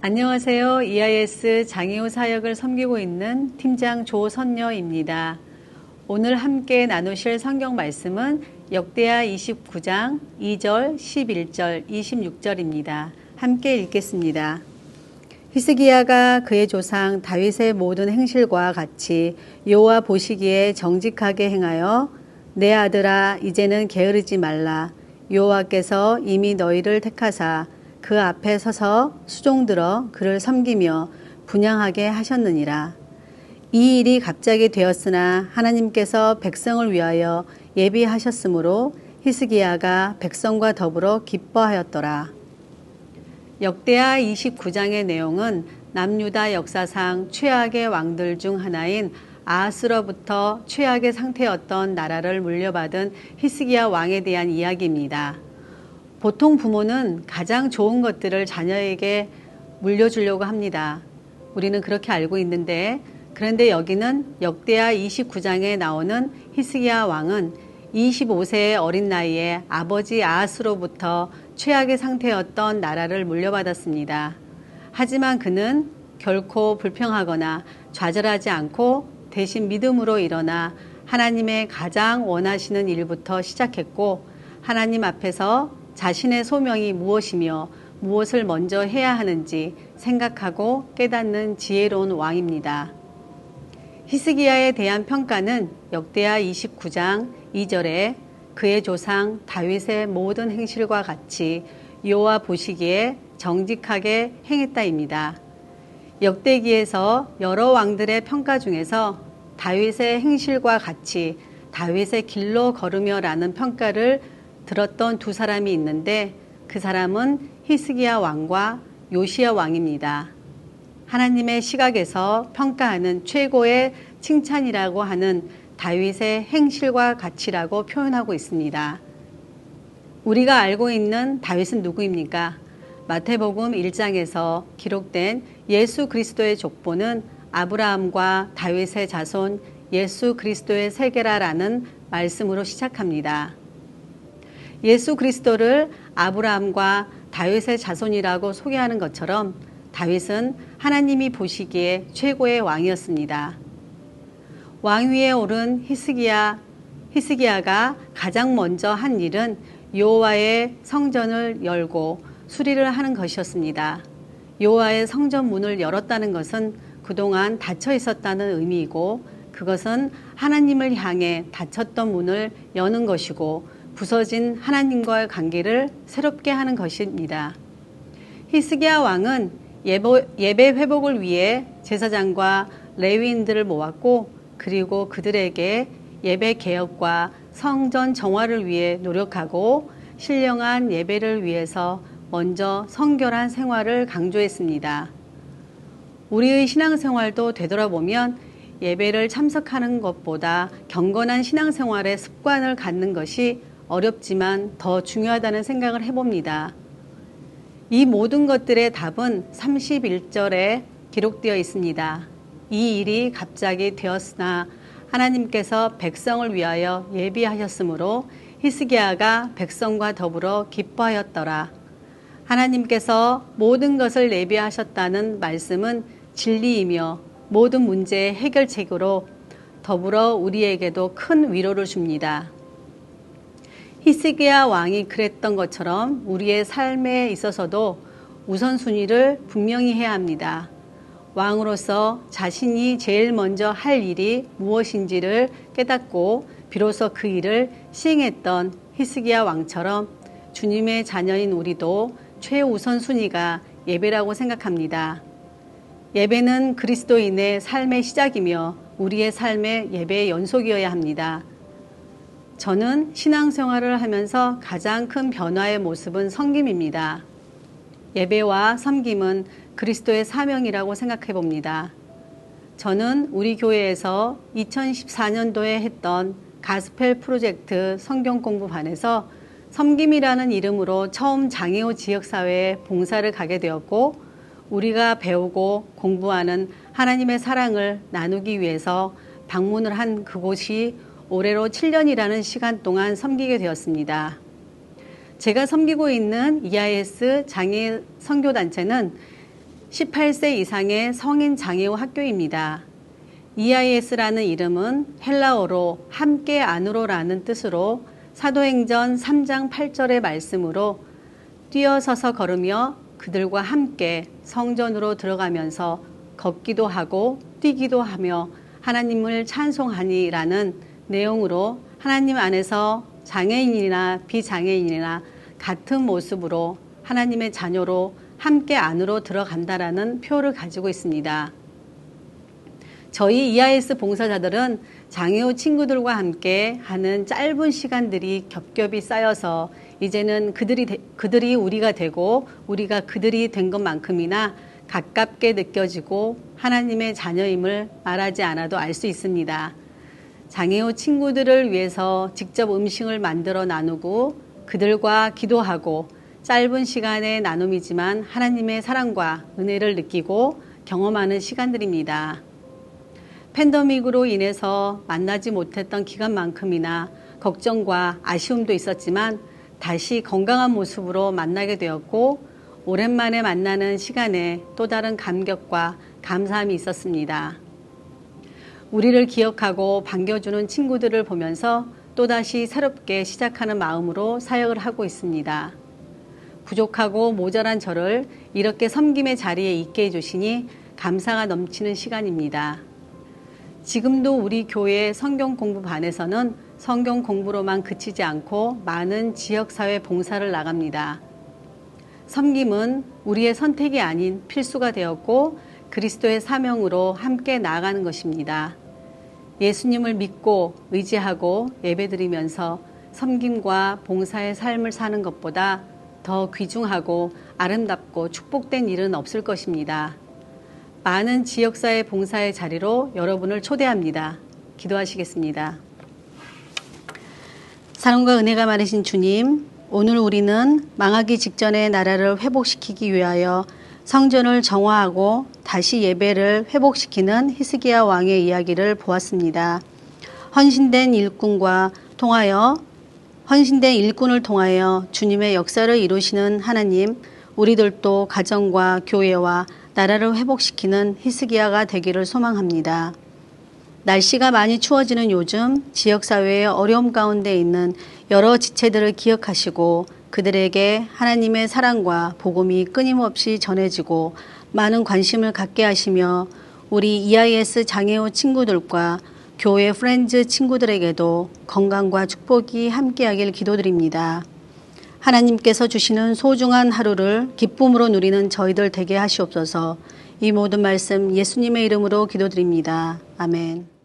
안녕하세요. EIS 장애우 사역을 섬기고 있는 팀장 조선녀입니다. 오늘 함께 나누실 성경 말씀은 역대하 29장 2절, 11절, 26절입니다. 함께 읽겠습니다. 히스기야가 그의 조상 다윗의 모든 행실과 같이 여호와 보시기에 정직하게 행하여 내 아들아 이제는 게으르지 말라. 여호와께서 이미 너희를 택하사 그 앞에 서서 수종들어 그를 섬기며 분향하게 하셨느니라. 이 일이 갑자기 되었으나 하나님께서 백성을 위하여 예비하셨으므로 히스기야가 백성과 더불어 기뻐하였더라. 역대하 29장의 내용은 남유다 역사상 최악의 왕들 중 하나인 아하스로부터 최악의 상태였던 나라를 물려받은 히스기야 왕에 대한 이야기입니다. 보통 부모는 가장 좋은 것들을 자녀에게 물려주려고 합니다. 우리는 그렇게 알고 있는데, 그런데 여기는 역대하 29장에 나오는 히스기야 왕은 25세의 어린 나이에 아버지 아하스로부터 최악의 상태였던 나라를 물려받았습니다. 하지만 그는 결코 불평하거나 좌절하지 않고 대신 믿음으로 일어나 하나님의 가장 원하시는 일부터 시작했고, 하나님 앞에서 자신의 소명이 무엇이며 무엇을 먼저 해야 하는지 생각하고 깨닫는 지혜로운 왕입니다. 히스기야에 대한 평가는 역대하 29장 2절에 그의 조상 다윗의 모든 행실과 같이 여호와 보시기에 정직하게 행했다입니다. 역대기에서 여러 왕들의 평가 중에서 다윗의 행실과 같이 다윗의 길로 걸으며라는 평가를 들었던 두 사람이 있는데 그 사람은 히스기야 왕과 요시야 왕입니다. 하나님의 시각에서 평가하는 최고의 칭찬이라고 하는 다윗의 행실과 가치라고 표현하고 있습니다. 우리가 알고 있는 다윗은 누구입니까? 마태복음 1장에서 기록된 예수 그리스도의 족보는 아브라함과 다윗의 자손 예수 그리스도의 세계라라는 말씀으로 시작합니다. 예수 그리스도를 아브라함과 다윗의 자손이라고 소개하는 것처럼 다윗은 하나님이 보시기에 최고의 왕이었습니다. 왕위에 오른 히스기야가 가장 먼저 한 일은 여호와의 성전을 열고 수리를 하는 것이었습니다. 여호와의 성전 문을 열었다는 것은 그동안 닫혀 있었다는 의미이고, 그것은 하나님을 향해 닫혔던 문을 여는 것이고 부서진 하나님과의 관계를 새롭게 하는 것입니다. 히스기야 왕은 예배 회복을 위해 제사장과 레위인들을 모았고, 그리고 그들에게 예배 개혁과 성전 정화를 위해 노력하고 신령한 예배를 위해서 먼저 성결한 생활을 강조했습니다. 우리의 신앙생활도 되돌아보면 예배를 참석하는 것보다 경건한 신앙생활의 습관을 갖는 것이 어렵지만 더 중요하다는 생각을 해봅니다. 이 모든 것들의 답은 31절에 기록되어 있습니다. 이 일이 갑자기 되었으나 하나님께서 백성을 위하여 예비하셨으므로 히스기야가 백성과 더불어 기뻐하였더라. 하나님께서 모든 것을 예비하셨다는 말씀은 진리이며 모든 문제의 해결책으로 더불어 우리에게도 큰 위로를 줍니다. 히스기야 왕이 그랬던 것처럼 우리의 삶에 있어서도 우선순위를 분명히 해야 합니다. 왕으로서 자신이 제일 먼저 할 일이 무엇인지를 깨닫고 비로소 그 일을 시행했던 히스기야 왕처럼 주님의 자녀인 우리도 최우선순위가 예배라고 생각합니다. 예배는 그리스도인의 삶의 시작이며 우리의 삶의 예배의 연속이어야 합니다. 저는 신앙생활을 하면서 가장 큰 변화의 모습은 섬김입니다. 예배와 섬김은 그리스도의 사명이라고 생각해 봅니다. 저는 우리 교회에서 2014년도에 했던 가스펠 프로젝트 성경 공부반에서 섬김이라는 이름으로 처음 장애우 지역사회에 봉사를 가게 되었고, 우리가 배우고 공부하는 하나님의 사랑을 나누기 위해서 방문을 한 그곳이 올해로 7년이라는 시간 동안 섬기게 되었습니다. 제가 섬기고 있는 EIS 장애 선교단체는 18세 이상의 성인 장애우 학교입니다. EIS라는 이름은 헬라어로 함께 안으로라는 뜻으로 사도행전 3장 8절의 말씀으로 뛰어서서 걸으며 그들과 함께 성전으로 들어가면서 걷기도 하고 뛰기도 하며 하나님을 찬송하니라는 내용으로 하나님 안에서 장애인이나 비장애인이나 같은 모습으로 하나님의 자녀로 함께 안으로 들어간다라는 표를 가지고 있습니다. 저희 EIS 봉사자들은 장애우 친구들과 함께 하는 짧은 시간들이 겹겹이 쌓여서 이제는 그들이 우리가 되고 우리가 그들이 된 것만큼이나 가깝게 느껴지고 하나님의 자녀임을 말하지 않아도 알 수 있습니다. 장애우 친구들을 위해서 직접 음식을 만들어 나누고 그들과 기도하고 짧은 시간의 나눔이지만 하나님의 사랑과 은혜를 느끼고 경험하는 시간들입니다. 팬데믹으로 인해서 만나지 못했던 기간만큼이나 걱정과 아쉬움도 있었지만 다시 건강한 모습으로 만나게 되었고 오랜만에 만나는 시간에 또 다른 감격과 감사함이 있었습니다. 우리를 기억하고 반겨주는 친구들을 보면서 또다시 새롭게 시작하는 마음으로 사역을 하고 있습니다. 부족하고 모자란 저를 이렇게 섬김의 자리에 있게 해주시니 감사가 넘치는 시간입니다. 지금도 우리 교회 성경 공부반에서는 성경 공부로만 그치지 않고 많은 지역사회 봉사를 나갑니다. 섬김은 우리의 선택이 아닌 필수가 되었고 그리스도의 사명으로 함께 나아가는 것입니다. 예수님을 믿고 의지하고 예배드리면서 섬김과 봉사의 삶을 사는 것보다 더 귀중하고 아름답고 축복된 일은 없을 것입니다. 많은 지역사회 봉사의 자리로 여러분을 초대합니다. 기도하시겠습니다. 사랑과 은혜가 많으신 주님, 오늘 우리는 망하기 직전의 나라를 회복시키기 위하여 성전을 정화하고 다시 예배를 회복시키는 히스기야 왕의 이야기를 보았습니다. 헌신된 일꾼을 통하여 주님의 역사를 이루시는 하나님, 우리들도 가정과 교회와 나라를 회복시키는 히스기야가 되기를 소망합니다. 날씨가 많이 추워지는 요즘 지역사회의 어려움 가운데 있는 여러 지체들을 기억하시고 그들에게 하나님의 사랑과 복음이 끊임없이 전해지고 많은 관심을 갖게 하시며 우리 EIS 장애우 친구들과 교회 프렌즈 친구들에게도 건강과 축복이 함께하길 기도드립니다. 하나님께서 주시는 소중한 하루를 기쁨으로 누리는 저희들 되게 하시옵소서. 이 모든 말씀 예수님의 이름으로 기도드립니다. 아멘.